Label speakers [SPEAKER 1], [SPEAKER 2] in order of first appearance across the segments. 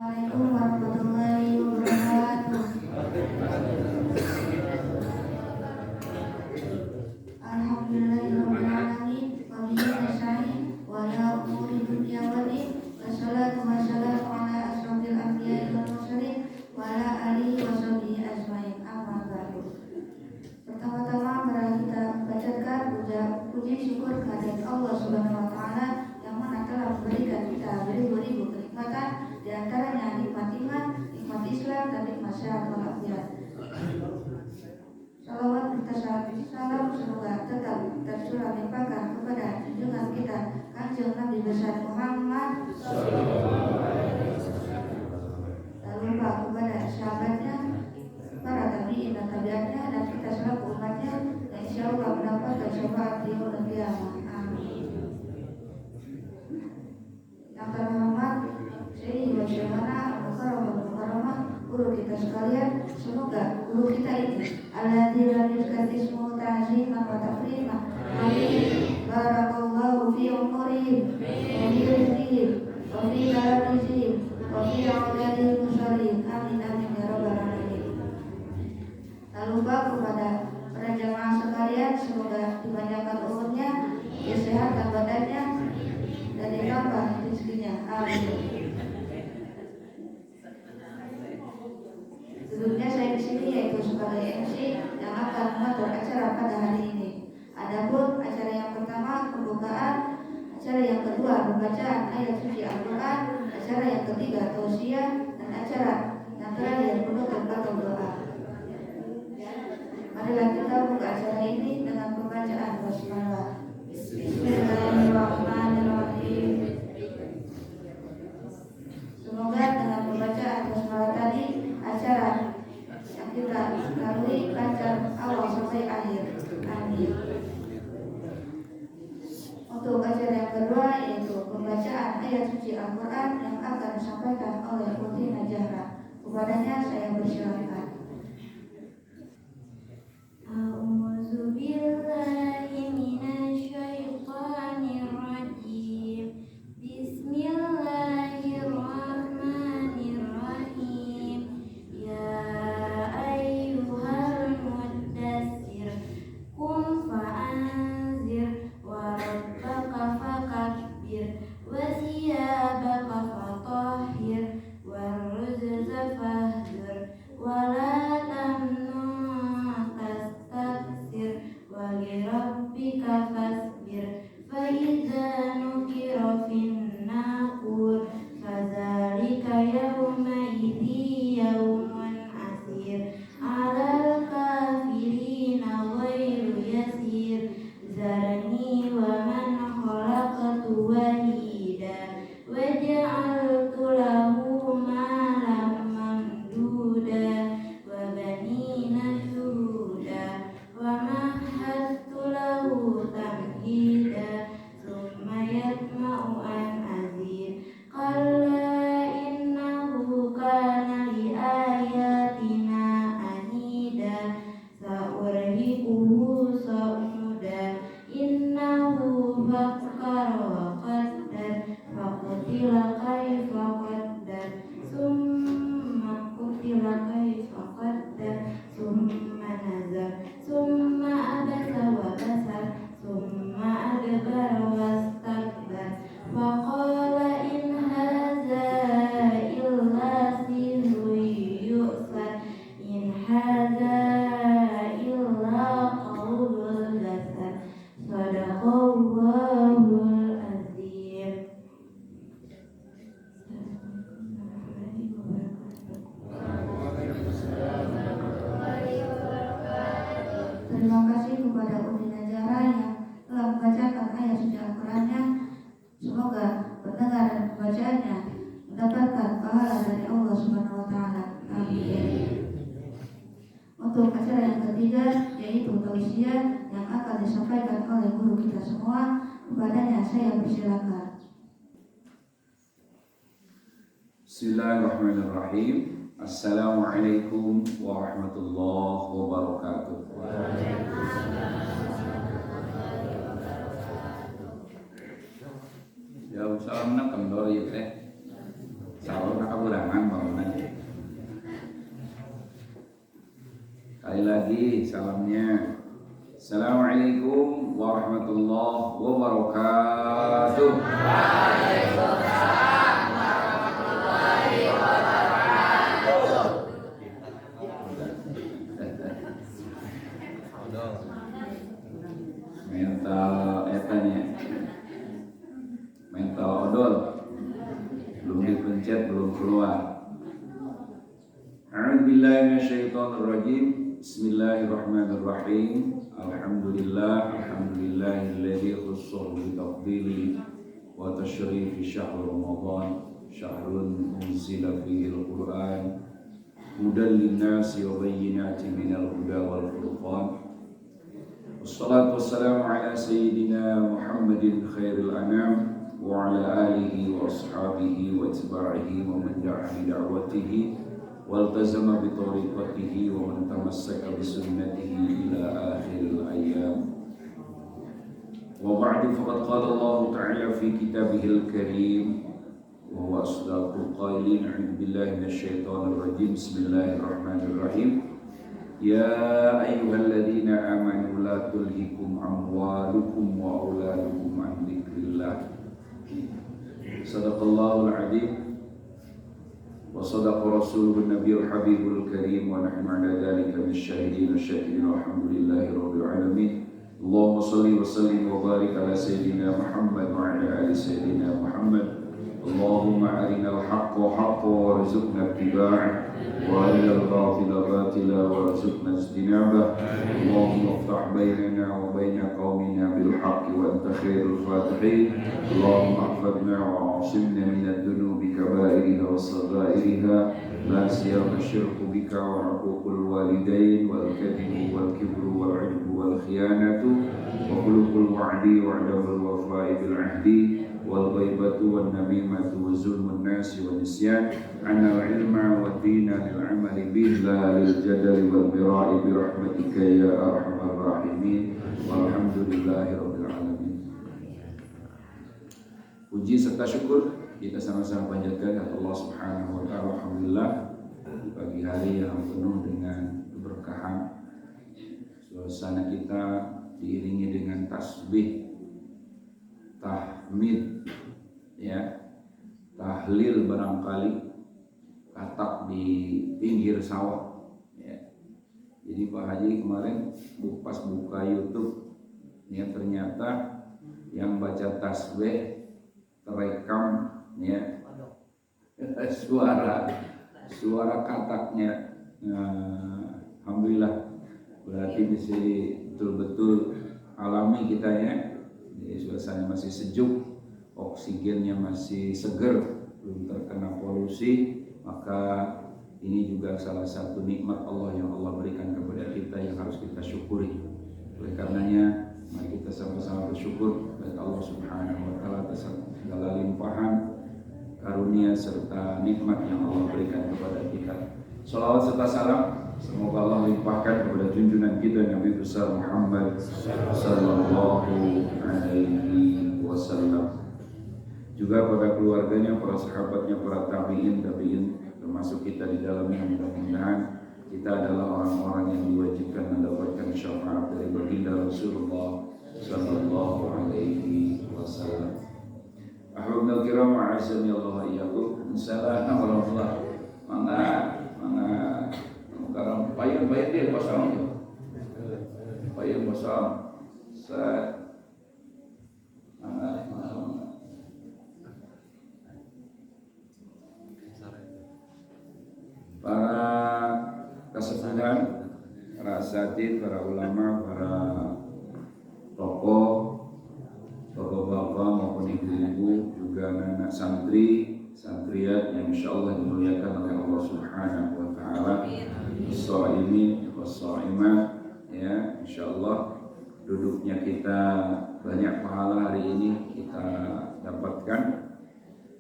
[SPEAKER 1] Assalamualaikum warahmatullahi wabarakatuh. Alhamdulillahirabbil alamin wa bihi nasta'in wa ala umuri dunya wad din. Wassalatu wassalamu ala asyrofil anbiya'i wal mursalin wa ala alihi wa sahbihi ajmain. Amma ba'du. Pertama-tama marilah kita panjatkan puji syukur kehadirat Allah Subhanahu wa taala yang mana telah memberikan kita beribu-ribu kenikmatan, di antaranya nikmat iman, nikmat Islam, dan nikmat sehat walafiat. Salawat berserta salam semoga tetap tercurah limpahkan kepada junjungan kita Kanjeng Nabi besar Muhammad, tak lupa kepada sahabatnya, para tabi'in dan tabi'atnya, dan kita selaku umatnya, dan insya Allah mendapatkan syafaat di yaumul qiyamah. Amin. Yang terhormat Syekh wa Syekhana Al-Mukarramah, guru kita sekalian, semoga guru kita ini alladzi lam yuzkarismu ta'ziman wa tafriman. Amin. Barakallahu fi umurihim wa fi rizqihim wa fi barakatihim wa fi auladil musallin. Amin amin ya rabbal alamin. Tak lupa kepada para jamaah sekalian, semoga dipanjangkan umurnya, disehatkan badannya, dan ditambah rezekinya. Amin. Duduknya saya di sini yaitu sebagai MC yang akan mengatur acara pada hari ini. Adapun acara yang pertama pembukaan, acara yang kedua pembacaan ayat suci Al-Quran, acara yang ketiga tausiah, dan acara yang terakhir penutup atau doa. Marilah kita buka acara ini dengan pembacaan basmalah. Bismillahirrahmanirrahim. Semoga dengan pembacaan basmalah tadi acara yang kita lalui lancar awal sampai akhir. Amin. Untuk acara yang kedua yaitu pembacaan ayat suci Al-Quran yang akan disampaikan oleh Uti Najahra. Kepadanya saya persilakan. A'udzu billahi minasy syaithanir rajim. Bismillahirrahmanirrahim. Ya ayyuhal muddatsir qum fa'anzir wa rabbaka fakabbir wa thiyabaka fatahhir wa rujza fahjur wa la tamnun tastakthir wa li rabbika fasbir fa idza nukira fin naqur fadzalika yawma idzi yawmun asir alal kafirina ghairu yasir zarni wa man khalaqtu wahida wa ja'altu lahu malam mamduda wa banina shuhuda wa mahattu lahu tamhida thumma yatma'u an azid kalla innahu kana li ayatina anida sa'urhiquhu sa'uda innahu fakkara wa qaddar faqutila kaifa qaddar summa qutila kaifa qaddar summa nazar summa abasa wa basar summa adbara wastakbar faqala in hadza illa sihrun yu'sar in hadza illa qaulul basar sadaqallahul azim. Terima kasih kepada Umi Najara yang telah membacakan ayat suci Al-Qurannya. Semoga pendengar dan pembacaannya mendapatkan pahala dari Allah Subhanahu wa taala. Amin. Untuk acara yang ketiga yaitu tausiah yang akan disampaikan oleh guru kita semua. Kepadanya saya persilakan.
[SPEAKER 2] Bismillahirrahmanirrahim. Assalamualaikum warahmatullahi wabarakatuh. Ya, salam nak kendor ya teh. Salam nak ulangan bangunan. Sekali lagi salamnya. Assalamualaikum warahmatullahi wabarakatuh. Waalaikumsalam warahmatullahi wabarakatuh. Mental etanya, mental odol, belum dipencet belum keluar. A'udzubillahi minasyaitonirrajim. Bismillahirrahmanirrahim. Alhamdulillahilladzi khussa bi tafdili wa tashrifi syahr Ramadan, syahrun unzila fihi al-Qur'an hudan lin-nasi wa bayyinatin minal huda wal furqan. Wassalatu wassalamu ala sayyidina Muhammadin khairil anam wa ala alihi wa ashabihi wa atba'ihi wa man da'a bi da'watihi waltazama bi tariqatihi wa man tamassaka bi sunnatihi ila akhiril ayyam. Wa ba'du, faqad qala Allah ta'ala fi kitabihil karim wa huwa asdaqul qailin. A'udzu billahi minasyaitonir rajim. Bismillahirrahmanirrahim. Ya ayyuhalladzina amanu la tulhikum amwalukum wa auladukum an dzikrillah. Sadaqallahul adzim. وصدق رسوله النبي الحبيب الكريم ونحن على ذلك من الشاهدين الشاكرين والحمد لله رب العالمين. اللهم صل وسلم وبارك على سيدنا محمد وعلى آل سيدنا محمد. اللهم أرنا الحق حقا وارزقنا اتباعه وأرنا الباطل باطلا وارزقنا اجتنابه. اللهم افتح بيننا وبين قومنا بالحق وأنت خير الفاتحين. اللهم احفظنا وعصمنا من الذنوب كبائرها وصغائرها لا سيما الشرك بك وعقوق الوالدين والكذب والكبر والعجب والخيانة وخلق الوعد وعدم الوفاء بالعهد والغيبة والنميمة وظلم الناس والنسيان عن العلم والدين للعمل به لا للجدل والمراء برحمتك يا أرحم الراحمين والحمد لله رب العالمين. Puji serta syukur kita sama-sama panjatkan kepada Allah Subhanahu wa taala. Alhamdulillah, di pagi hari yang penuh dengan keberkahan, suasana kita diiringi dengan tasbih, tahmid, ya, tahlil barangkali, katak di pinggir sawah, ya. Jadi Pak Haji kemarin pas buka YouTube, ya, ternyata yang baca tasbih terekam, ya, suara kataknya. Alhamdulillah, berarti bisa betul-betul alami kita, ya. Jadi suasana masih sejuk, oksigennya masih seger, belum terkena polusi, maka ini juga salah satu nikmat Allah yang Allah berikan kepada kita yang harus kita syukuri. Oleh karenanya, mari kita sama-sama bersyukur kepada Allah Subhanahu wa taala atas segala limpahan karunia serta nikmat yang Allah berikan kepada kita. Shalawat serta salam semoga Allah limpahkan kepada junjungan kita Nabi besar Muhammad sallallahu alaihi wasallam, juga pada keluarganya, para sahabatnya, para tabi'in, termasuk kita di dalamnya. Mudah-mudahan kita adalah orang-orang yang diwajibkan mendapatkan syafaat dari baginda Rasulullah sallallahu alaihi wasallam. Ahbabul kiram, a'azzani Allah iyyakum. Assalamualaikum warahmatullahi wabarakatuh. Sekarang payung dia pasang itu. Payung pasang. Para kesepuhan, para asatidz, para ulama, para tokoh, bapak-bapak maupun ibu-ibu, juga anak-anak santri, santriat yang insyaallah dimuliakan oleh Allah Subhanahu wa taala, shaimin was-shaimat, ya, insyaallah duduknya kita banyak pahala hari ini kita dapatkan.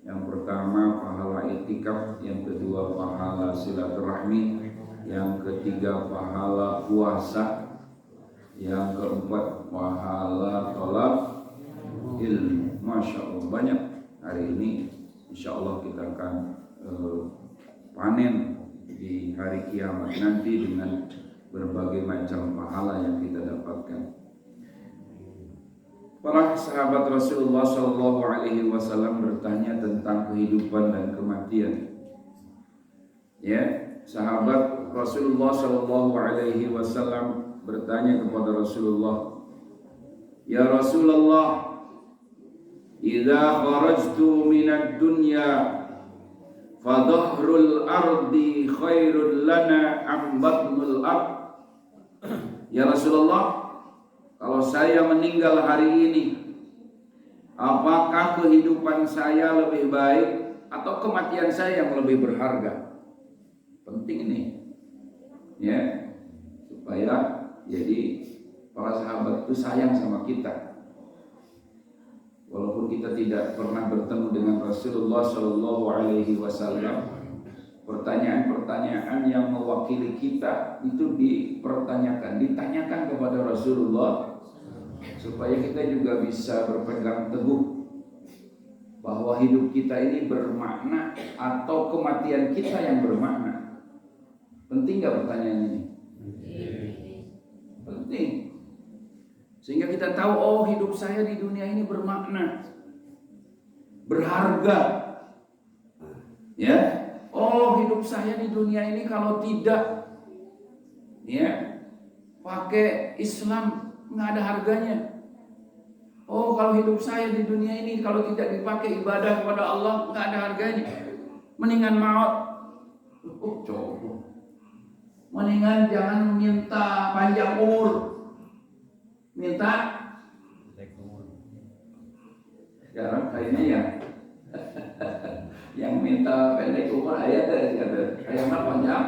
[SPEAKER 2] Yang pertama pahala iktikaf, yang kedua pahala silaturahmi, yang ketiga pahala puasa, yang keempat pahala thalab ilmu. Masya Allah, banyak hari ini. Insya Allah kita akan panen di hari kiamat nanti dengan berbagai macam pahala yang kita dapatkan. Para sahabat Rasulullah Shallallahu Alaihi Wasallam bertanya tentang kehidupan dan kematian. Ya, sahabat Rasulullah Shallallahu Alaihi Wasallam bertanya kepada Rasulullah, Ya Rasulullah, idza kharajtu minad dunya fadhahrul ardi khairul lana am batnul ard. Ya Rasulullah, kalau saya meninggal hari ini, apakah kehidupan saya lebih baik atau kematian saya yang lebih berharga? Penting ini, ya, supaya jadi para sahabat itu sayang sama kita. Walaupun kita tidak pernah bertemu dengan Rasulullah Shallallahu Alaihi Wasallam, pertanyaan-pertanyaan yang mewakili kita itu ditanyakan kepada Rasulullah, supaya kita juga bisa berpegang teguh bahwa hidup kita ini bermakna atau kematian kita yang bermakna. Penting gak pertanyaan ini? Penting. Sehingga kita tahu, oh hidup saya di dunia ini bermakna, berharga. Ya, oh hidup saya di dunia ini kalau tidak, ya, pakai Islam nggak ada harganya. Oh kalau hidup saya di dunia ini kalau tidak dipakai ibadah kepada Allah nggak ada harganya. Mendingan maut. Oh coba. Mendingan jangan minta panjang umur, minta sekarang kayaknya yang minta pendek umur ayat ayat panjang,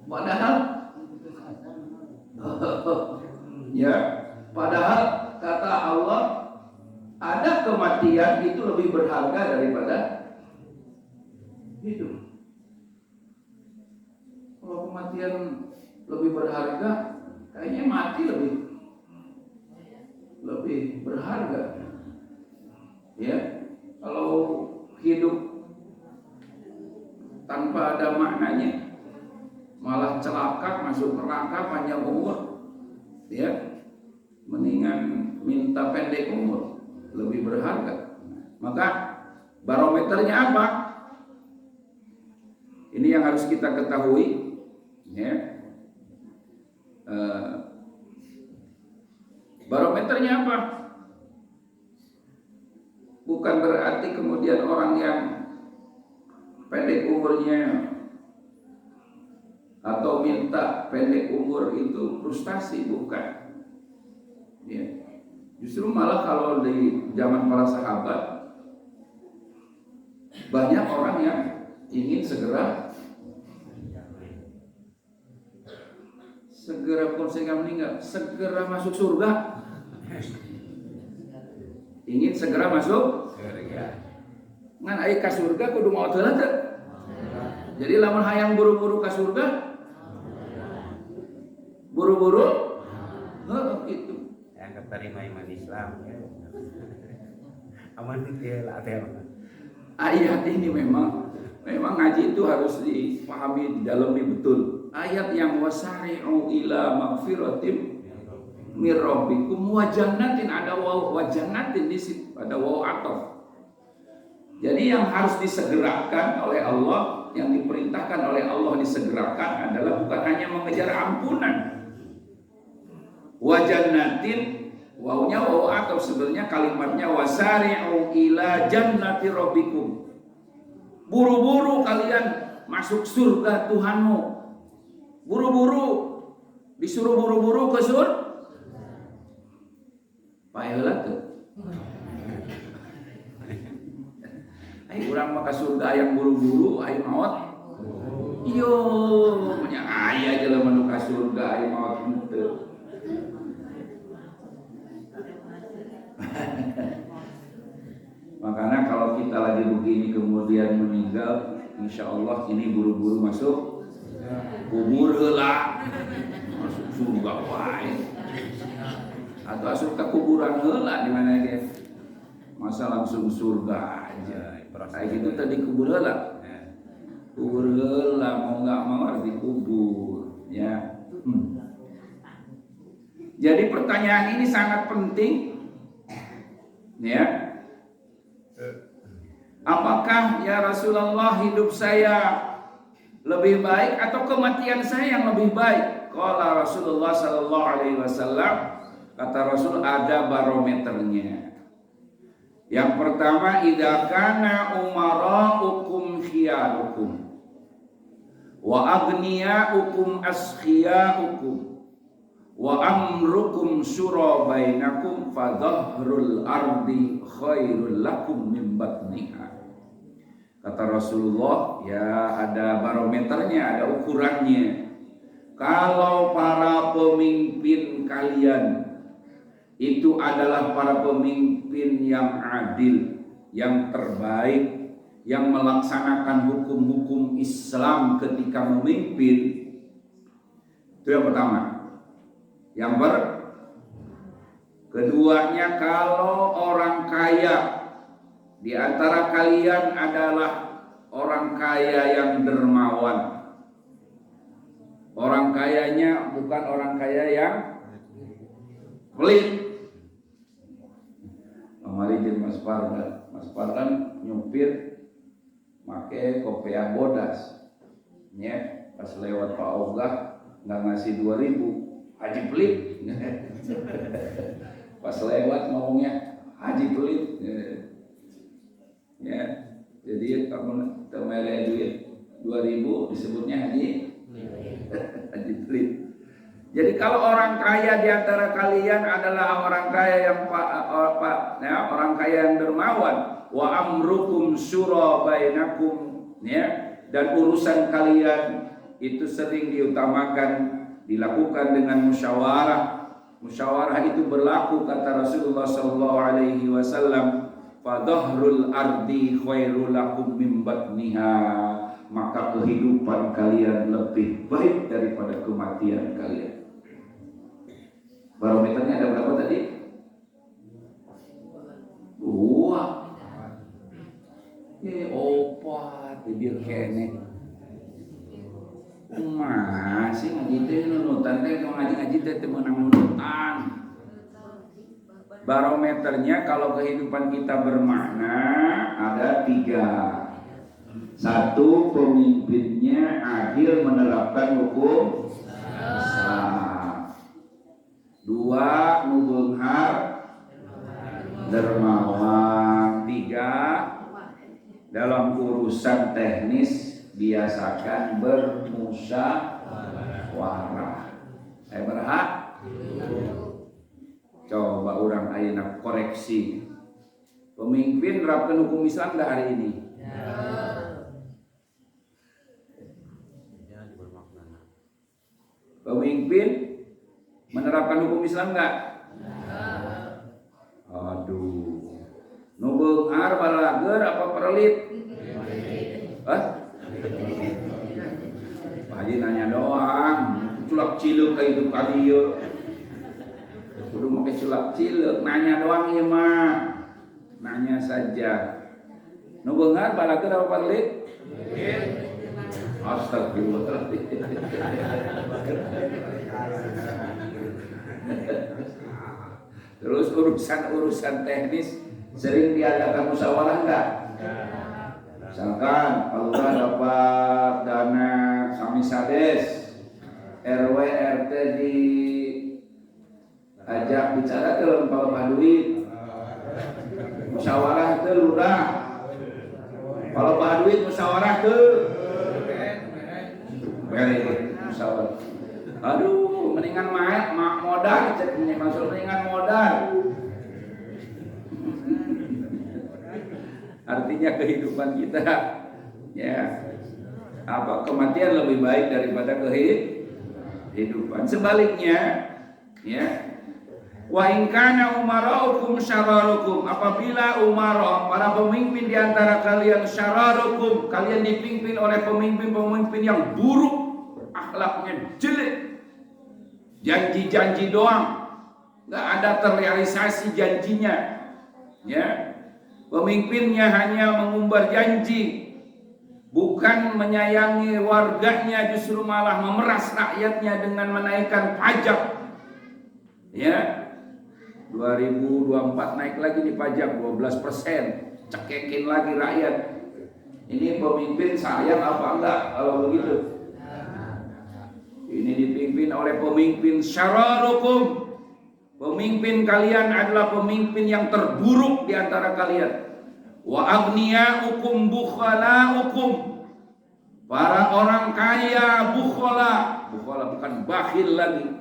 [SPEAKER 2] padahal ya, padahal kata Allah ada kematian itu lebih berharga daripada hidup. Kalau kematian lebih berharga, kayaknya mati lebih berharga. Ya, kalau hidup tanpa ada maknanya, malah celaka, masuk neraka, panjang umur, ya, mendingan minta pendek umur, lebih berharga. Maka barometernya apa? Ini yang harus kita ketahui, ya. Barometernya apa? Bukan berarti kemudian orang yang pendek umurnya atau minta pendek umur itu frustasi, bukan. Ya. Justru malah kalau di zaman para sahabat banyak orang yang ingin segera pun sehingga meninggal, segera masuk surga. Ingin segera masuk ngan aya ka surga kudu maot heula teh. Jadi lamun hayang buru-buru ka surga, buru-buru gitu.
[SPEAKER 3] Yang keterima iman Islam ya. Aman teh lah teh.
[SPEAKER 2] Ayat ini memang ngaji itu harus dipahami di dalamnya betul. Ayat yang wasari'u ila magfiratim mir rabbikum wa jannatin, ada waw wa jannatin di situ, ada waw ataf. Jadi yang harus disegerakan oleh Allah, yang diperintahkan oleh Allah disegerakan adalah bukan hanya mengejar ampunan. Wa jannatin, wawnya waw ataf, sebenarnya kalimatnya wasari'u ila jannati rabbikum. Buru-buru kalian masuk surga Tuhanmu. Buru-buru, disuruh buru-buru ke surga. Paheula teu. Ai urang mah ka surga yang buru-buru, ai maot. Iyo, nya aya jelema nu ka surga ai maot teu. Makanya kalau kita lagi begini kemudian meninggal, insya Allah ini buru-buru masuk kubur heula, masuk surga wae, atau masuk ke kuburan heula di mana guys. masa langsung surga aja. Kayak gitu tadi kubur heula. Kubur heula mau nggak mau harus dikubur, ya. Jadi pertanyaan ini sangat penting, ya. Apakah ya Rasulullah hidup saya lebih baik atau kematian saya yang lebih baik? Qala Rasulullah sallallahu alaihi wasallam, kata Rasul ada barometernya. Yang pertama, idza kana umara'ukum khiyarukum wa aghniya'ukum askhiya'ukum wa amrukum syura bainakum fa dhahrul ardi khairul lakum min batniha. Kata Rasulullah, ya ada barometernya, ada ukurannya. Kalau para pemimpin kalian itu adalah para pemimpin yang adil, yang terbaik, yang melaksanakan hukum-hukum Islam ketika memimpin. Itu yang pertama. Keduanya, kalau orang kaya di antara kalian adalah orang kaya yang dermawan. Orang kayanya bukan orang kaya yang pelit. Kemarin jadi Mas Fardan nyupir pakai kopiah bodas. Ya, pas lewat Pak Ogah nggak ngasih 2.000, haji pelit. Pas lewat ngomongnya haji pelit. Ya, jadi kamu temele duit 2.000 disebutnya haji pelit. Jadi kalau orang kaya di antara kalian adalah orang kaya yang orang kaya yang dermawan, wa amrukum syura bainakum, ya, dan urusan kalian itu sering diutamakan, dilakukan dengan musyawarah. Musyawarah itu berlaku, kata Rasulullah sallallahu alaihi wasallam, fa dhahrul ardi khairul lakum min batniha, maka kehidupan kalian lebih baik daripada kematian kalian. Barometernya ada berapa tadi? 2. Opat biar kene. Masih ngaji teh nunutan teh, ngaji teh menang nunutan. Barometernya kalau kehidupan kita bermakna ada 3. 1, pemimpinnya adil menerapkan hukum Islam. 2, nubeunghar dermawan. 3, dalam urusan teknis biasakan bermusyawarah. Berhak. Coba orang ayeuna koreksi. Pemimpin nerapkan hukum Islam enggak hari ini? Pemimpin menerapkan hukum Islam enggak? Aduh. Nu beunghar balager apa perelit? Pak Haji nanya doang. Culak cileuk ka hidup ka dieu. Kudu make culak cileuk, nanya doang ieu mah. Nanya saja. Nu beunghar balager apa perelit? Astagfirullahaladzim. Terus urusan teknis sering diadakan musyawarah enggak? Misalkan kalau dapat dana samisades, RW RT diajak bicara ke lembaga duit, musyawarah ke lurah. Kalau duit musyawarah ke musyawarah. Aduh, mendingan mak modal, maksud mendingan modal. Artinya kehidupan kita, ya, kematian lebih baik daripada kehidupan. Sebaliknya, ya, wa in kana umaraukum syararukum, apabila umara, para pemimpin di antara kalian, syararukum, kalian dipimpin oleh pemimpin-pemimpin yang buruk, akhlaknya jelek, janji-janji doang, nggak ada terrealisasi janjinya, ya. Pemimpinnya hanya mengumbar janji, bukan menyayangi warganya, justru malah memeras rakyatnya dengan menaikkan pajak. Ya, 2024 naik lagi nih pajak 12%, cekekin lagi rakyat. Ini pemimpin sayang apa enggak kalau begitu? Ini dipimpin oleh pemimpin syararukum. Pemimpin kalian adalah pemimpin yang terburuk di antara kalian. Wa aghniyaukum bukhalaukum. Para orang kaya bukhala. Bukhala bukan bakhil lagi,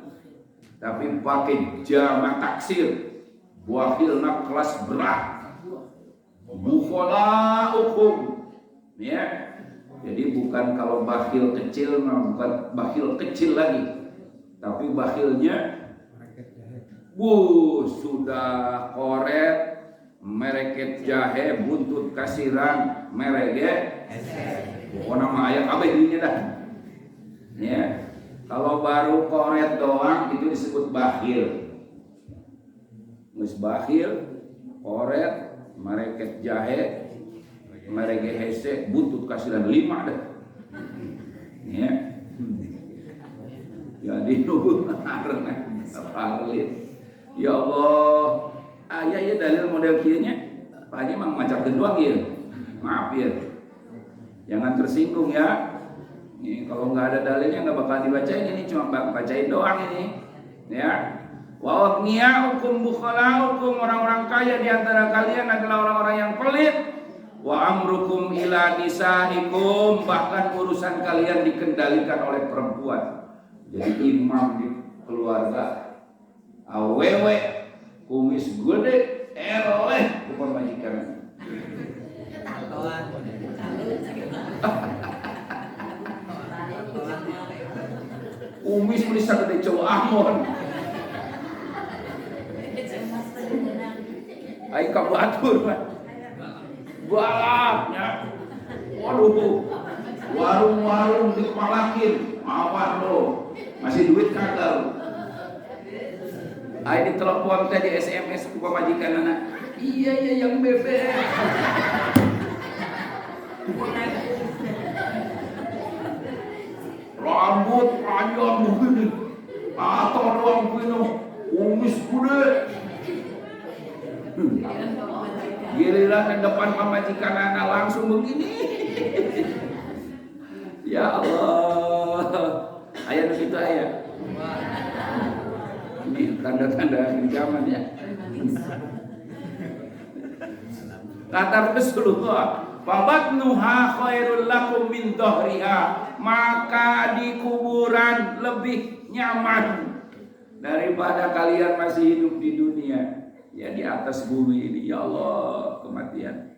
[SPEAKER 2] tapi pakai jamak taksir. Bakhilna kelas berat. Bukhalaukum. Ya. Jadi bukan kalau bakhil kecil, bukan bakhil kecil lagi, tapi bakhilnya sudah koret, mereket jahe, buntut kasiran, merege, nama ayam apa ini dah. Ya, kalau baru koret doang itu disebut bakhil. Mus bakhil, koret, mereket jahe, merege hese, buntut kasiran 5 dah. Ya, jadi nunggu ya Allah, ya dalil model kieunya, Pak Haji emang macam doang ya. Maaf ya, jangan tersinggung ya. Ini kalau nggak ada dalilnya nggak bakal dibacain, ini cuma bacain doang ini. Ya, wa aghniyaukum bukhalaukum, orang-orang kaya di antara kalian adalah orang-orang yang pelit. Wa amrukum ila nisaikum, bahkan urusan kalian dikendalikan oleh perempuan. Jadi imam di keluarga awewe kumis gede eroleh bukan majikan. Kumis bisa gede cowok amon. Ai kabatur mah. Balapnya. Waduh. Warung-warung dipalakin. Awan lo. Masih duit kagak. Ai ditelepon teh di SMS ku pamajikan anak. Iya yang bebek. Rambut panjang begini. Atau doang begini. Kumis gede. Giliran di depan pamajikan anak langsung begini. Ya Allah. Ayat begitu ayat. Ini tanda-tanda zaman ya. Kata Rasulullah, "Fabatnuha khairul lakum min dhahriha." Maka di kuburan lebih nyaman daripada kalian masih hidup di dunia. Ya di atas bumi ini, ya Allah, kematian.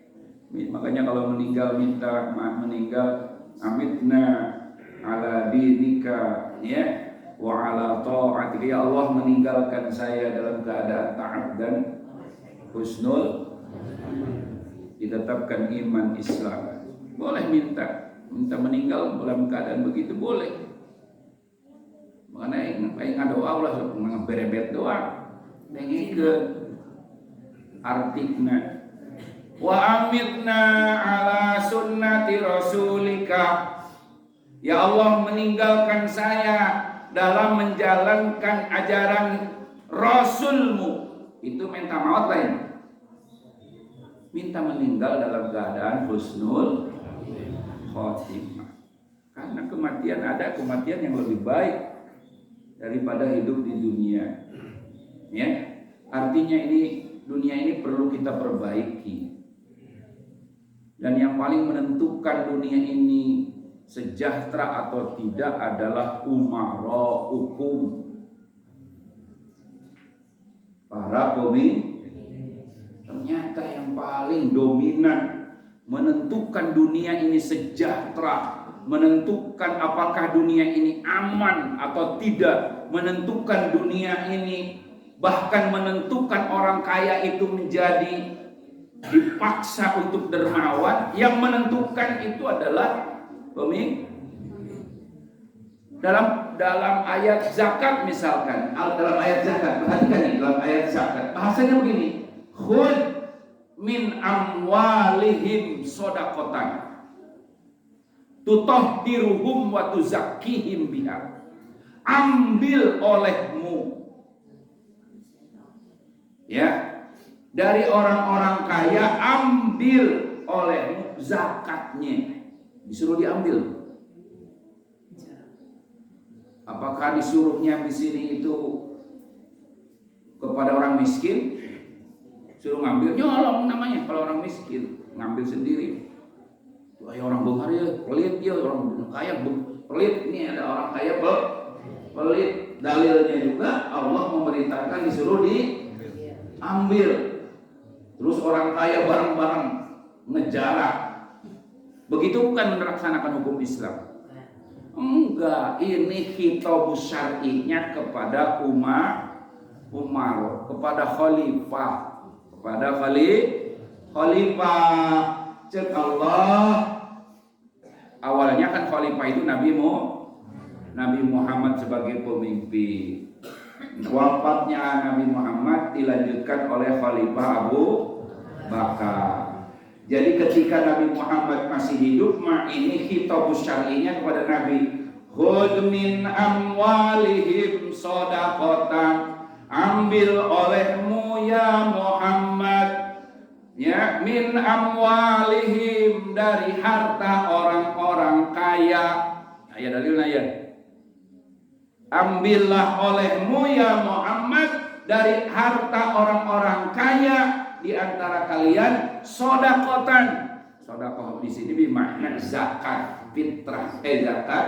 [SPEAKER 2] Makanya kalau meninggal minta meninggal amitna ala dinika, ya. Wa ala ta'atika, ya Allah meninggalkan saya dalam keadaan taat dan husnul, ditetapkan iman Islam. Boleh minta meninggal dalam keadaan begitu boleh. Makanya yang doa Allah ngeberebet doa. Dengikeun artikna. Wa amitna ala sunnati rasulika. Ya Allah meninggalkan saya dalam menjalankan ajaran Rasulmu. Itu minta maut lain. Minta meninggal dalam keadaan husnul khotimah. Karena kematian ada kematian yang lebih baik daripada hidup di dunia. Ya, artinya dunia ini perlu kita perbaiki. Dan yang paling menentukan dunia ini sejahtera atau tidak adalah umara'ukum, para pemimpin. Ternyata yang paling dominan menentukan dunia ini sejahtera, menentukan apakah dunia ini aman atau tidak, menentukan dunia ini, bahkan menentukan orang kaya itu menjadi dipaksa untuk dermawan. Yang menentukan itu adalah pemimpin. Dalam ayat zakat misalkan, dalam ayat zakat, perhatikan nih, dalam ayat zakat bahasanya begini, khud min amwalihim shadaqatan tutahhiruhum wa tuzakkihim biha. Ambil olehmu, ya, dari orang-orang kaya, ambil olehmu zakatnya. Disuruh diambil. Apakah disuruhnya di sini itu kepada orang miskin? Suruh ngambil, nyolong namanya kalau orang miskin, ngambil sendiri. Wahai orang benghar ya, pelit ya, orang kaya pelit. Ini ada orang kaya pelit. Dalilnya juga Allah memerintahkan disuruh diambil. Terus orang kaya bareng-bareng ngejarak. Begitu bukan melaksanakan hukum Islam. Enggak, ini khitabus syar'inya kepada Umar, kepada khalifah. Kepada khalifah. Cek Allah, awalnya kan khalifah itu Nabi Muhammad sebagai pemimpin. Wafatnya Nabi Muhammad dilanjutkan oleh Khalifah Abu Bakar. Jadi ketika Nabi Muhammad masih hidup, ini khitabus syar'inya kepada Nabi. Khudh min amwalihim shadaqatan. Ambil olehmu ya Muhammad, ya, min amwalihim, dari harta orang-orang kaya. Ayat dalilnya ya. Ambillah olehmu ya Muhammad dari harta orang-orang kaya di antara kalian shadaqatan. Shadaqah di sini bermakna zakat fitrah, zakat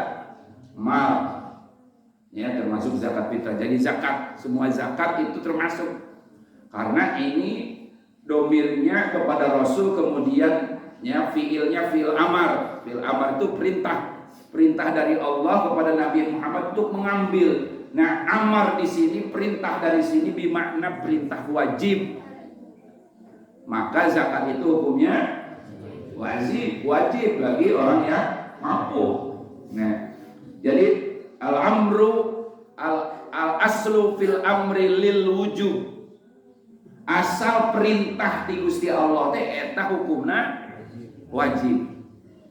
[SPEAKER 2] mal. Ya, termasuk zakat fitrah. Jadi zakat, semua zakat itu termasuk. Karena ini domirnya kepada Rasul, kemudian ya fiilnya fiil amar. Fiil amar itu perintah dari Allah kepada Nabi Muhammad untuk mengambil. Nah, amar di sini, perintah dari sini bermakna perintah wajib. Maka zakat itu hukumnya wajib bagi orang yang mampu. Nah, jadi al-aslu fil amri lil wujub. Asal perintah di Gusti Allah teh eta hukumna wajib.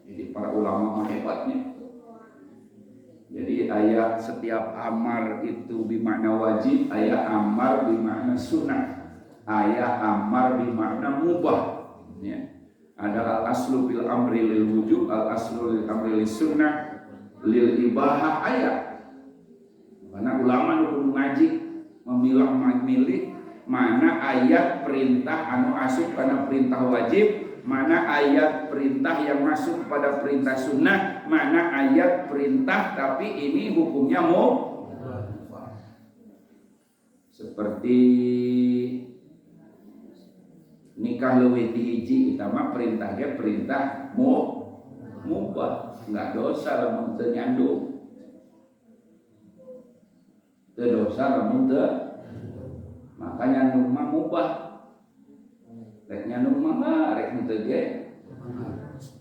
[SPEAKER 2] Jadi para ulama hebatnya. Jadi ayat setiap amar itu bermakna wajib, ayat amar bermakna sunnah, ayat amar bermakna mubah. Ya. Ada al-aslu fil amri lil wujub, al-aslu lil amri lis sunnah, lil ibahah ayat. Karena ulama hukum ngaji memilih mana ayat perintah anu asup karena perintah wajib, mana ayat perintah yang masuk pada perintah sunnah, mana ayat perintah tapi ini hukumnya seperti nikah leuwih ti hiji, utama perintahnya perintah mubah, enggak dosa lamun teu nyandung. Teu dosa lamun teu, maka nyandung mah mubah. Rek nyandung mah rek teu ge.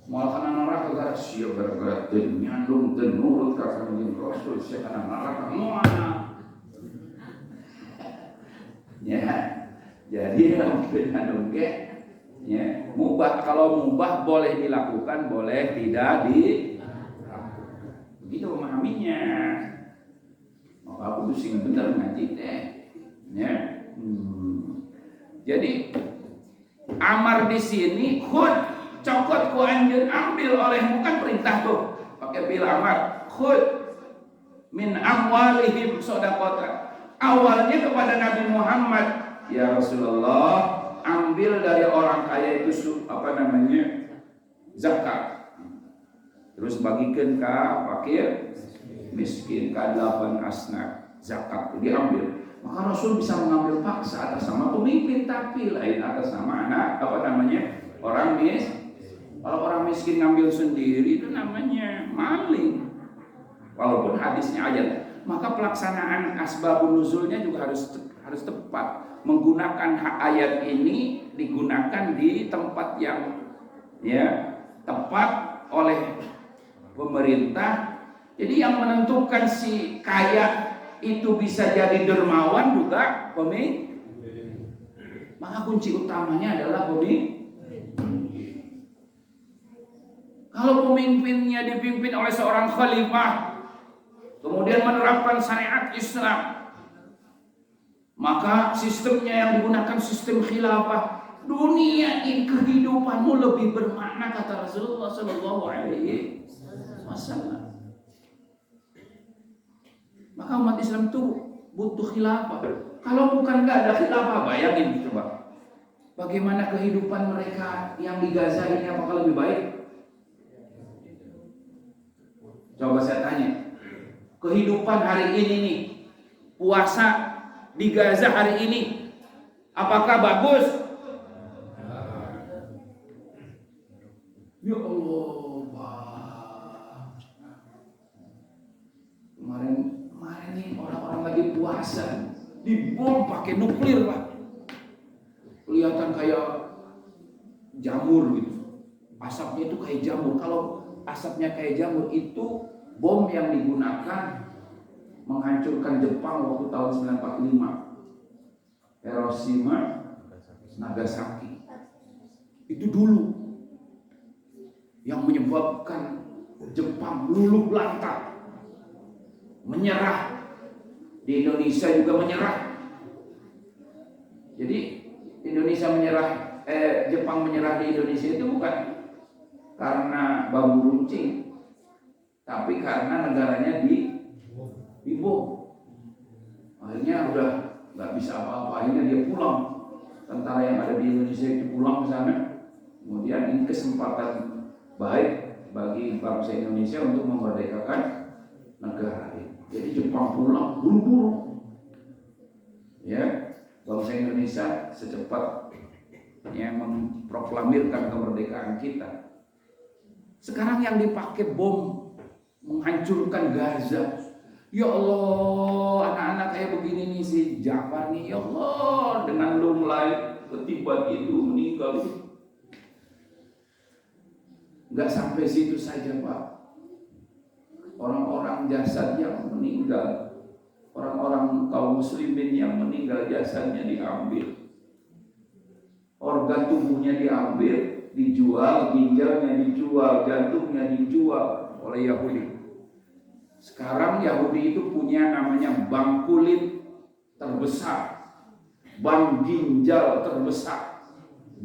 [SPEAKER 2] Moal kana neraka gara sia gara-gara teu nyandung teu nurut ka Kanjeng Rasul, sia kana neraka moal. Ya. Jadi lamun teu nyandung ge ya, mubah. Kalau mubah boleh dilakukan, boleh tidak dilakukan. Begitu memahaminya. Maka aku sing bener ngaji teh. Ya. Jadi amar di sini khud, cokot ku anjeun, ambil olehmu, kan perintah tuh. Pakai bil amar. Khud min amwalihim shadaqatan. Awalnya kepada Nabi Muhammad, ya Rasulullah, ambil dari orang kaya itu zakat. Terus bagikan ke fakir, miskin, ke 8 asnaf, zakat itu diambil. Maka Rasul bisa mengambil paksa atas nama pemimpin, tapi lain atas nama anak orang miskin. Kalau orang miskin ngambil sendiri itu namanya maling. Walaupun hadisnya ayat, maka pelaksanaan asbabun nuzulnya juga harus tepat. Menggunakan hak ayat ini digunakan di tempat yang tepat oleh pemerintah. Jadi yang menentukan si kaya itu bisa jadi dermawan juga Maka kunci utamanya adalah kalau pemimpinnya dipimpin oleh seorang khalifah, kemudian menerapkan syariat Islam, maka sistemnya yang digunakan sistem khilafah. Dunia ini kehidupanmu lebih bermakna, kata Rasulullah Sallallahu Alaihi Wasallam. Maka umat Islam itu butuh khilafah. Kalau bukan nggak ada khilafah, bayangin coba, bagaimana kehidupan mereka yang di Gaza ini, apakah lebih baik? Coba saya tanya, kehidupan hari ini nih, puasa di Gaza hari ini, apakah bagus? Ya Allah, Pak. Kemarin nih orang-orang lagi puasa, dibom pakai nuklir, Pak. Kelihatan kayak jamur gitu. Asapnya itu kayak jamur. Kalau asapnya kayak jamur, itu bom yang digunakan menghancurkan Jepang waktu tahun 1945. Hiroshima, Nagasaki. Itu dulu yang menyebabkan Jepang luluh lantak, menyerah. Di Indonesia juga menyerah. Jadi Jepang menyerah di Indonesia itu bukan karena bambu runcing, tapi karena negaranya dibom. Akhirnya udah nggak bisa apa-apa, akhirnya dia pulang. Tentara yang ada di Indonesia itu pulang ke sana. Kemudian ini kesempatan baik bagi bangsa Indonesia untuk memerdekakan negara ini. Jadi Jepang pulang buru-buru. Ya, bangsa Indonesia secepatnya memproklamirkan kemerdekaan kita. Sekarang yang dipakai bom menghancurkan Gaza. Ya Allah, anak-anak kayak begini nih, si Jafar nih, ya Allah, dengan lunglai ketiban itu meninggal. Enggak sampai situ saja, Pak. Orang-orang jasad yang meninggal, orang-orang kaum muslimin yang meninggal, jasadnya diambil, organ tubuhnya diambil, dijual, ginjalnya dijual, jantungnya dijual oleh Yahudi. Sekarang Yahudi itu punya namanya bank kulit terbesar, bank ginjal terbesar,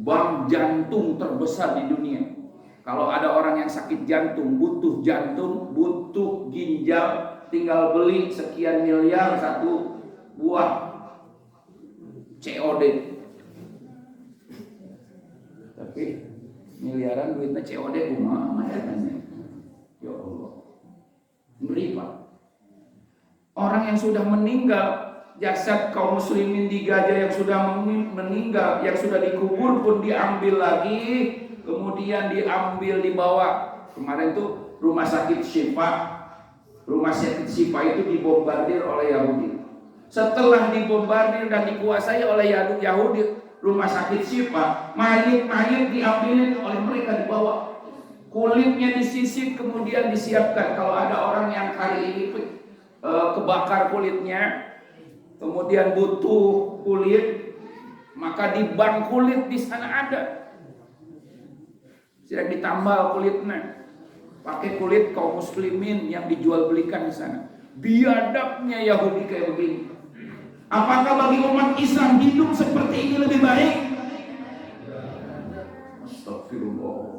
[SPEAKER 2] bank jantung terbesar di dunia. Kalau ada orang yang sakit jantung, butuh ginjal, tinggal beli sekian miliar satu buah COD. Tapi miliaran duitnya COD kumaha ya. Ya Allah. Ngeri, Pak. Orang yang sudah meninggal, jasad kaum muslimin di Gaza yang sudah meninggal, yang sudah dikubur pun diambil lagi, kemudian dibawa. Kemarin tuh rumah sakit Syifa itu dibombardir oleh Yahudi. Setelah dibombardir dan dikuasai oleh Yahudi, rumah sakit Syifa, mayit-mayit diambilin oleh mereka, dibawa. Kulitnya disisir, kemudian disiapkan. Kalau ada orang yang hari ini kebakar kulitnya, kemudian butuh kulit, maka di bank kulit di sana ada. Sedang ditambal kulitnya, pakai kulit kaum muslimin yang dijual belikan di sana. Biadabnya Yahudi kayak begini. Apakah bagi umat Islam hidup seperti ini lebih baik? Astagfirullah.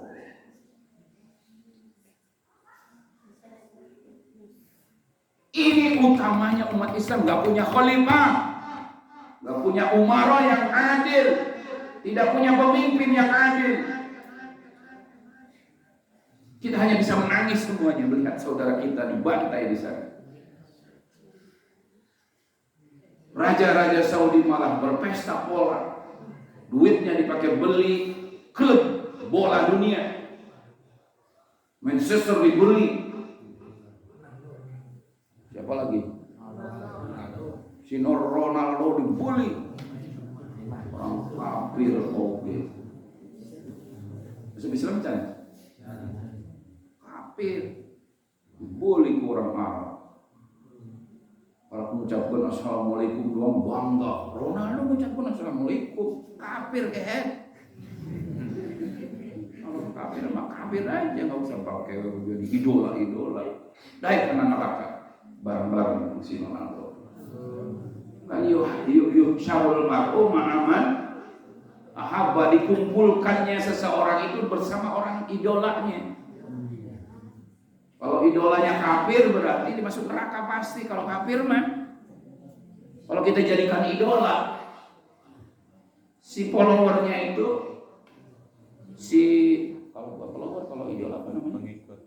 [SPEAKER 2] Ini utamanya umat Islam gak punya khalifah, gak punya umara yang adil, tidak punya pemimpin yang adil. Kita hanya bisa menangis semuanya melihat saudara kita dibantai di sana. Raja-raja Saudi malah berpesta bola, duitnya dipakai beli klub bola dunia. Manchester dibeli. Siapa lagi? Ronaldo dibeli. Orang kafir, oke. Masuk Islam kan? Kafir dibeli ke orang Arab. Kalau mengucapkan assalamualaikum doang bangga. Ronaldo mengucapkan assalamualaikum, kafir kehet. Kalau kafir mah kafir aja, nggak usah pakai jadi idola. Dai kena neraka bareng-bareng si Ronaldo. Kan yuk syarul mar'u ma'aman ahabba, dikumpulkannya seseorang itu bersama orang idolanya. Kalau idolanya kafir berarti dimasuk neraka pasti. Kalau kafir mah, kalau kita jadikan idola, si followernya itu kalau idola apa namanya?
[SPEAKER 3] Pengikut.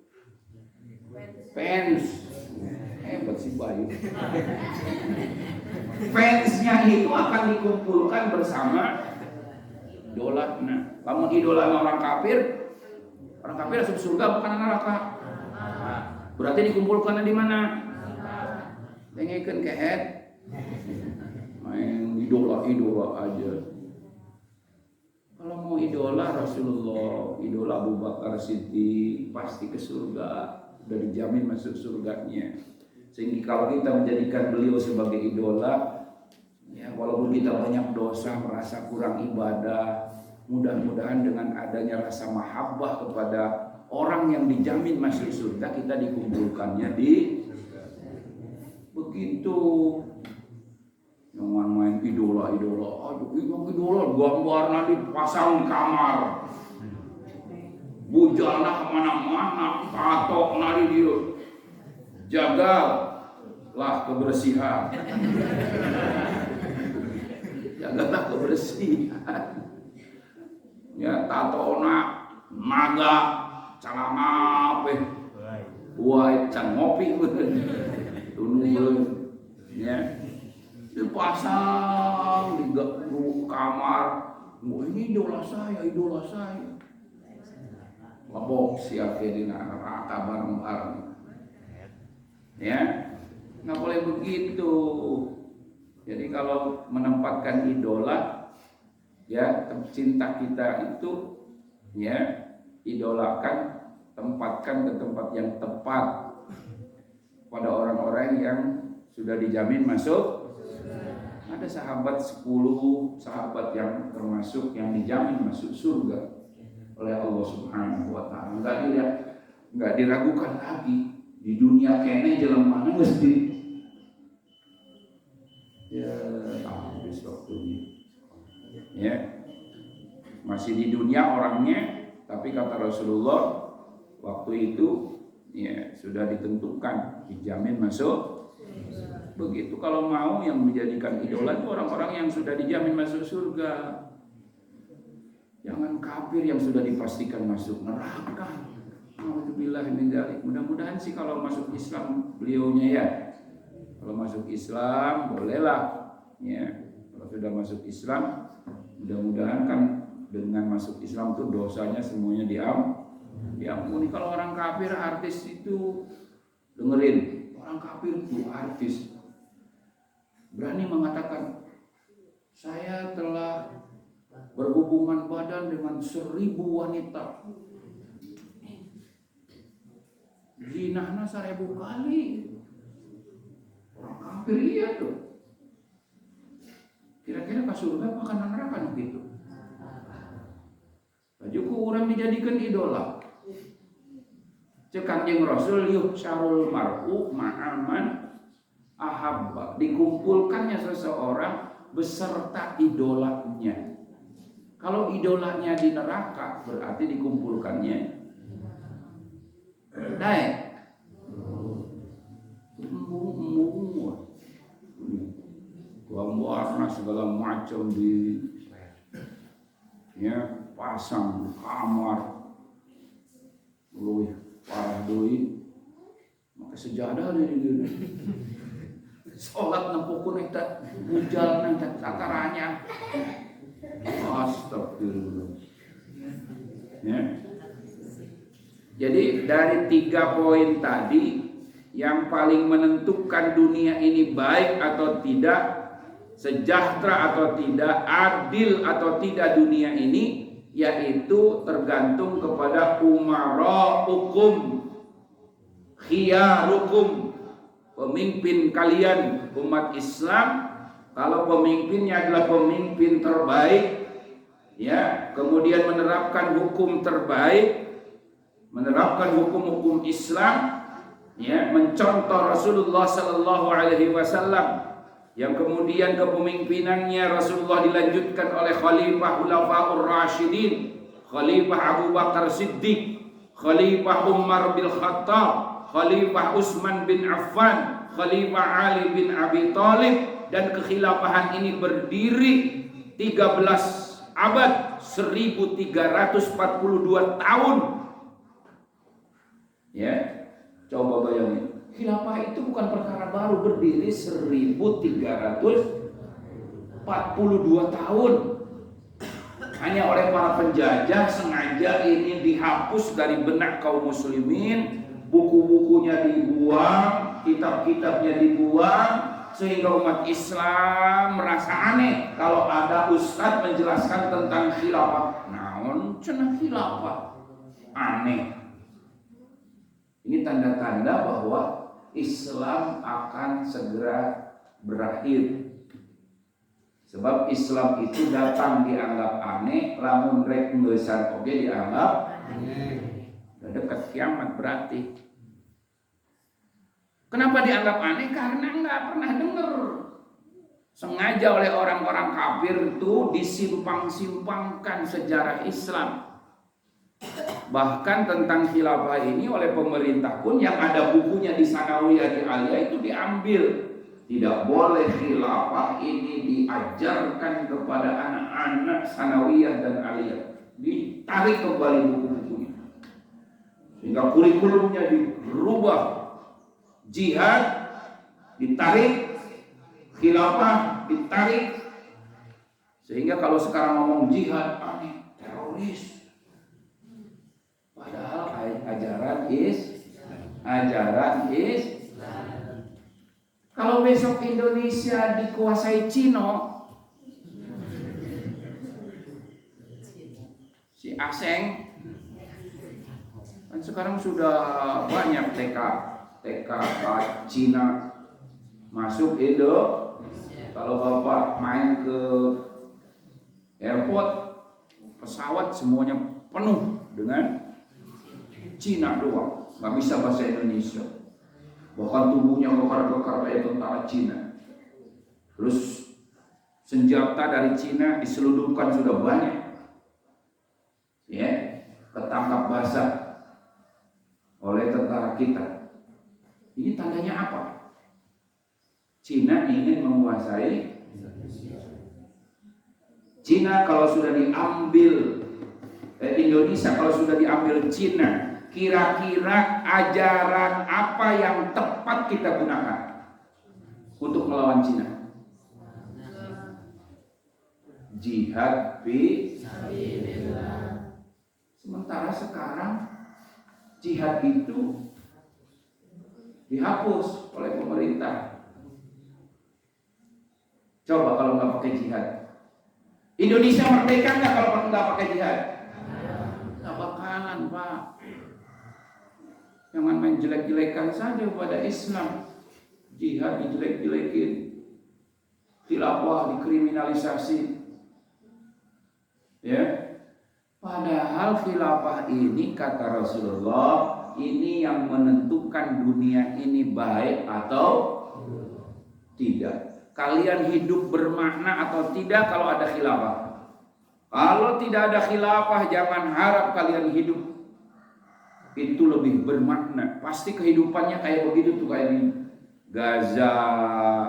[SPEAKER 2] Fans. Hebat si Bayu. Fansnya itu akan dikumpulkan bersama idola. Nah, kamu idola orang kafir masuk surga bukan neraka. Berarti dikumpulkan di mana? Dengekeun kehet. Main idola aja. Kalau mau idola Rasulullah, idola Abu Bakar Siddiq, pasti ke surga, udah dijamin masuk surganya. Sehingga kalau kita menjadikan beliau sebagai idola, ya walaupun kita banyak dosa, merasa kurang ibadah, mudah-mudahan dengan adanya rasa mahabbah kepada orang yang dijamin masuk surga, kita dikumpulkannya di begitu. Jangan main idola. Aduh, idola gambarnya dipasang di kamar, bujalna kemana-mana, patokna di dia. Jagalah kebersihan. Jagalah kebersihan. Ya, tatona naga calama apa? Buat can ngopi tunung ya. Dipasang di kamar. Oh, ini idola saya. Labok siap di neraka bareng-bareng. Ya, nggak boleh begitu. Jadi kalau menempatkan idola, ya cinta kita itu, ya idolakan, tempatkan ke tempat yang tepat pada orang-orang yang sudah dijamin masuk. Ada sahabat 10 sahabat yang termasuk yang dijamin masuk surga oleh Allah Subhanahu wa taala. Enggak diragukan lagi. Di dunia kene jelema mesti ya habis waktunya. Ya. Masih di dunia orangnya, tapi kata Rasulullah waktu itu ya sudah ditentukan dijamin masuk. Begitu kalau mau yang menjadikan idola itu orang-orang yang sudah dijamin masuk surga. Jangan kafir yang sudah dipastikan masuk neraka. Alhamdulillah min dzalik. Mudah-mudahan sih kalau masuk Islam beliaunya ya. Kalau masuk Islam bolehlah ya. Kalau sudah masuk Islam, mudah-mudahan kan dengan masuk Islam tuh dosanya semuanya diampuni. Kalau orang kafir artis itu dengerin, orang kafir itu artis berani mengatakan saya telah berhubungan badan dengan 1000 wanita. Zinahna 1000 kali. Orang kafir iya tuh. Kira-kira ke surga apa ke neraka begitu? Bajuku orang dijadikan idola. Cek Kanjeng Rasul yuk syarul mar'u ma'aman ahabba, dikumpulkannya seseorang beserta idolanya. Kalau idolanya di neraka berarti dikumpulkannya gambarnya segala macam di ya pasang di kamar luwih parah deui maka sejadah deui salat nempukun eta bujal nang sakaranya astagfirullah ya. Jadi dari 3 poin tadi yang paling menentukan dunia ini baik atau tidak, sejahtera atau tidak, adil atau tidak dunia ini, yaitu tergantung kepada umara'ukum, khiyarukum, pemimpin kalian umat Islam, kalau pemimpinnya adalah pemimpin terbaik, ya, kemudian menerapkan hukum terbaik, menerapkan hukum-hukum Islam, ya, mencontoh Rasulullah Sallallahu Alaihi Wasallam, yang kemudian kepemimpinannya Rasulullah dilanjutkan oleh Khalifah Khulafaur Rasyidin, Khalifah Abu Bakar Siddiq, Khalifah Umar bin Khattab, Khalifah Utsman bin Affan, Khalifah Ali bin Abi Thalib, dan kekhilafahan ini berdiri 13 abad, 1342 tahun. Ya, coba bayangin, khilafah itu bukan perkara baru, berdiri 1342 tahun. Hanya oleh para penjajah sengaja ini dihapus dari benak kaum muslimin, buku-bukunya dibuang, kitab-kitabnya dibuang, sehingga umat Islam merasa aneh kalau ada ustadz menjelaskan tentang khilafah. Naon cenah khilafah? Aneh. Ini tanda-tanda bahwa Islam akan segera berakhir. Sebab Islam itu datang dianggap aneh, lamun rek ngeusar oge dianggap aneh. Udah dekat kiamat berarti. Kenapa dianggap aneh? Karena nggak pernah dengar. Sengaja oleh orang-orang kafir itu disimpang-simpangkan sejarah Islam. Bahkan tentang khilafah ini oleh pemerintah pun yang ada bukunya di Sanawiyah di Aliyah itu diambil. Tidak boleh khilafah ini diajarkan kepada anak-anak Sanawiyah dan Aliyah. Ditarik kembali buku-bukunya. Sehingga kurikulumnya dirubah. Jihad ditarik, khilafah ditarik. Sehingga kalau sekarang ngomong jihad, aneh, teroris. Padahal ajaran is. Kalau besok Indonesia dikuasai Cina, si Aseng, kan sekarang sudah banyak TK Cina masuk Indo. Kalau Bapak main ke airport, pesawat semuanya penuh dengan Cina doang, nggak bisa bahasa Indonesia. Bahkan tubuhnya kekar-kekar kayak tentara Cina. Terus senjata dari Cina diselundupkan sudah banyak. Ya, ketangkap basah oleh tentara kita. Ini tandanya apa? Cina ingin menguasai Cina. Kalau sudah diambil Indonesia, kalau sudah diambil Cina, kira-kira ajaran apa yang tepat kita gunakan untuk melawan Cina? Jihad fi sabilillah. Sementara sekarang jihad itu dihapus oleh pemerintah. Coba kalau nggak pakai jihad, Indonesia merdeka nggak kalau nggak pakai jihad? Nggak bakalan, Pak. Jangan main jelek-jelekan saja pada Islam. Jihad dijelek-jelekin, khilafah dikriminalisasi. Ya, padahal khilafah ini kata Rasulullah, ini yang menentukan dunia ini baik atau tidak. Kalian hidup bermakna atau tidak kalau ada khilafah. Kalau tidak ada khilafah, jangan harap kalian hidup itu lebih bermakna. Pasti kehidupannya kayak begitu tuh, kayak di Gaza,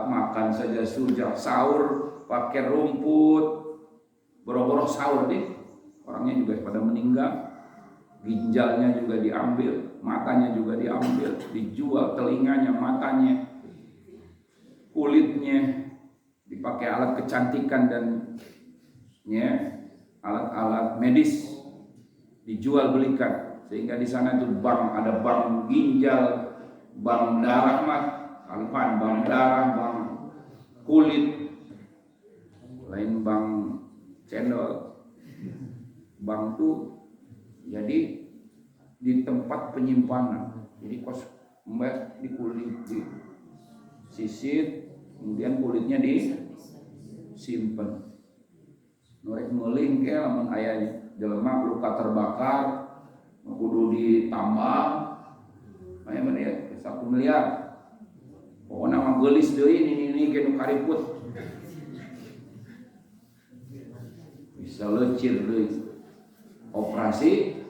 [SPEAKER 2] makan saja surga, sahur pakai rumput, boro-boro sahur deh. Orangnya juga pada meninggal, ginjalnya juga diambil, matanya juga diambil, dijual telinganya, matanya, kulitnya dipakai alat kecantikan dan ya, alat-alat medis dijual belikan. Sehingga di sana itu bank, ada bank ginjal, bank darah, bank darah, bank kulit, lain bank cendol. Bank itu jadi di tempat penyimpanan. Jadi kos mbak di kulit, di sisit, kemudian kulitnya disimpan. Norek meling ke lamun aya jelema luka terbakar kudu ditambal aya mah ya 1 miliar. Pokona mah geulis deui ini ke nu kariput. Bisa lecir deui. Operasi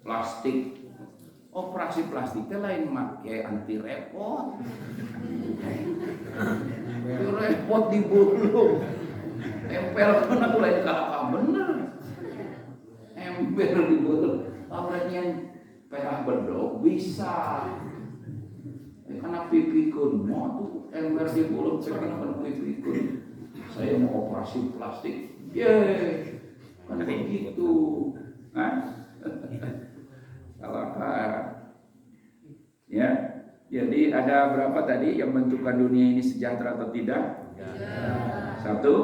[SPEAKER 2] plastik. Operasi plastik teh lain make anti repot. Repot dibulung. Tempel kena lain kalaka bener. Ember dibulung. Awalnya perah bedog bisa. Karena pipikun mau tuh ember dibulung karena pipikun. Saya mau operasi plastik. Yeay. Kan begitu. Nah. Kalaka. Ya. Jadi ada berapa tadi yang menentukan dunia ini sejahtera atau tidak? Satu,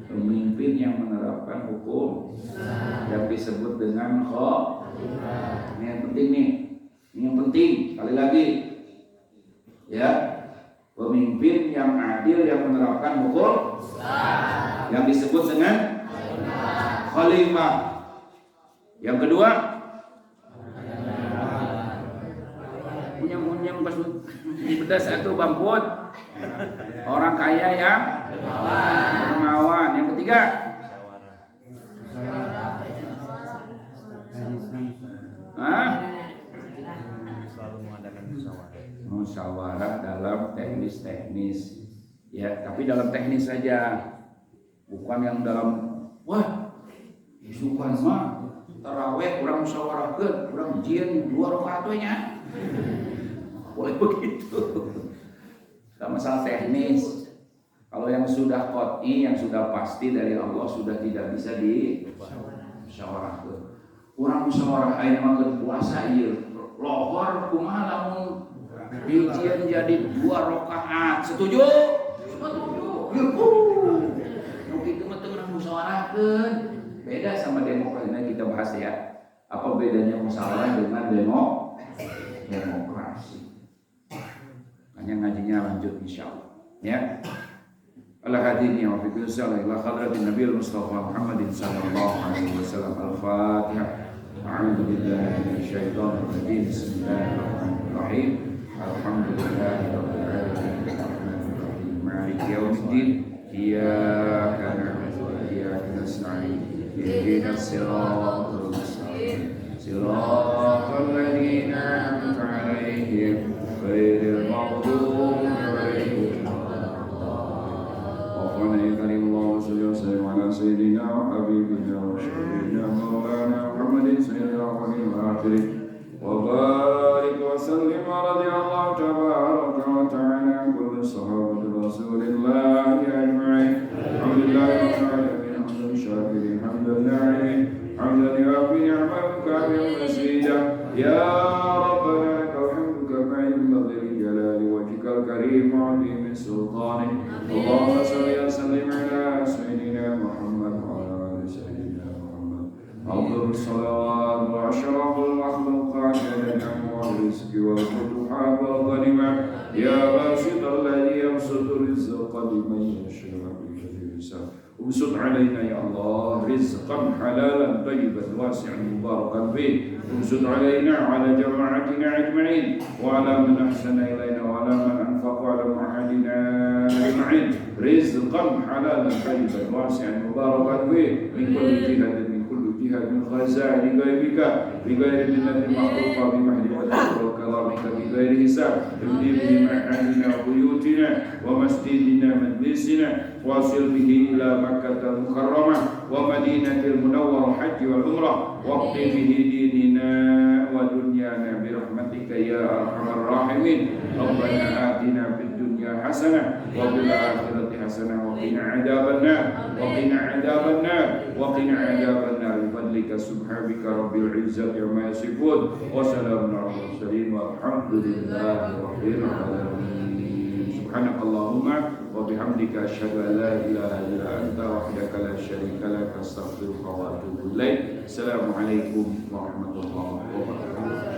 [SPEAKER 2] pemimpin yang menerapkan hukum yang disebut dengan khalifah. Ini yang penting nih. Ini yang penting. Sekali lagi, ya, pemimpin yang adil yang menerapkan hukum yang disebut dengan khalifah. Yang kedua, punya pas pedas atau bangkut. Orang kaya yang dermawan. Yang ketiga, musyawarah dalam teknis-teknis. Ya, tapi dalam teknis saja. Bukan yang dalam wah, isukan mah tarawih kurang musyawarahkeun, kurang jieun 2 rakaat we nya. Boleh begitu. Dalam masalah teknis. Kalau yang sudah qat'i, yang sudah pasti dari Allah sudah tidak bisa dimusyawarahkeun. Urang musyawarah aya mah keur puasa ieu. Lohor kumaha lamun dijieun jadi 2 rakaat. Setuju? Setuju. Nu kitu mah teu urang musyawarahkeun. Beda sama demokrasi. Nah, kita bahas ya. Apa bedanya musyawarah dengan demokrasi? Hanya ngajinya lanjut insyaallah. Ya. Al-hadini wa fi sallallahu ila hadratin Nabi Mustafa Muhammadin sallallahu alaihi wasallam. Al-Fatihah. A'udzu billahi minasyaitonir rajim. Bismillahirrahmanirrahim. Alhamdulillahi rabbil alamin. Arrahmanirrahim. Maliki yaumiddin. Iyyaka na'budu wa iyyaka nasta'in. Ihdinas siratal mustaqim. Siratal ladzina an'amta 'alaihim ghairil maghdubi 'alaihim waladdallin. Allahumma shalli wa sallim ala sayyidina wa habibina wa shafi'ina maulana Muhammadin sayyidil awwalin wal akhirin wa barik wa sallim wa radiyallahu tabaraka wa ta'ala an kulli sahabati rasulillah ajma'in. Alhamdulillahi rabbil alamin hamdan syakirin hamdan na'imin hamdan yafi ni'mal kamil masjidah ya rabbana الكريم وعظيم سلطانه. اللهم صل وسلم على سيدنا محمد وعلى ال سيدنا محمد. أفضل الصلوات وأشرف المخلوقات لنا الرزق والفتوحات والغنيمات يا باسط الذي يبسط الرزق لمن يشاء بغير حساب. وابسط علينا يا الله رزقا حلالا طيبا واسعا مباركا فيه. وابسط علينا وعلى جماعتنا اجمعين وعلى من احسن الينا وعلى من انفق على معادنا اجمعين رزقا حلالا طيبا واسعا مباركا فيه من كل جهه من خزائن غيبك بغير منة مخلوقة بمحض قدرك وكرامك بغير حساب. ابني بمعادنا وبيوتنا ومسجدنا مجلسنا واصل به إلى مكة المكرمة ومدينة المنورة حج والعمرة واقض به ديننا ودنيانا برحمتك يا أرحم الراحمين. ربنا آتنا في الدنيا حسنة وفي الآخرة حسنة وقنا عذاب النار وقنا عذاب النار وقنا عذاب النار بفضلك سبحانك رب العزة عما يصفون وسلام على المرسلين والحمد لله رب العالمين. سبحانك اللهم وبحمدك أشهد أن لا إله إلا أنت وحدك لا شريك لك أستغفرك وأتوب إليك. السلام عليكم ورحمة الله وبركاته.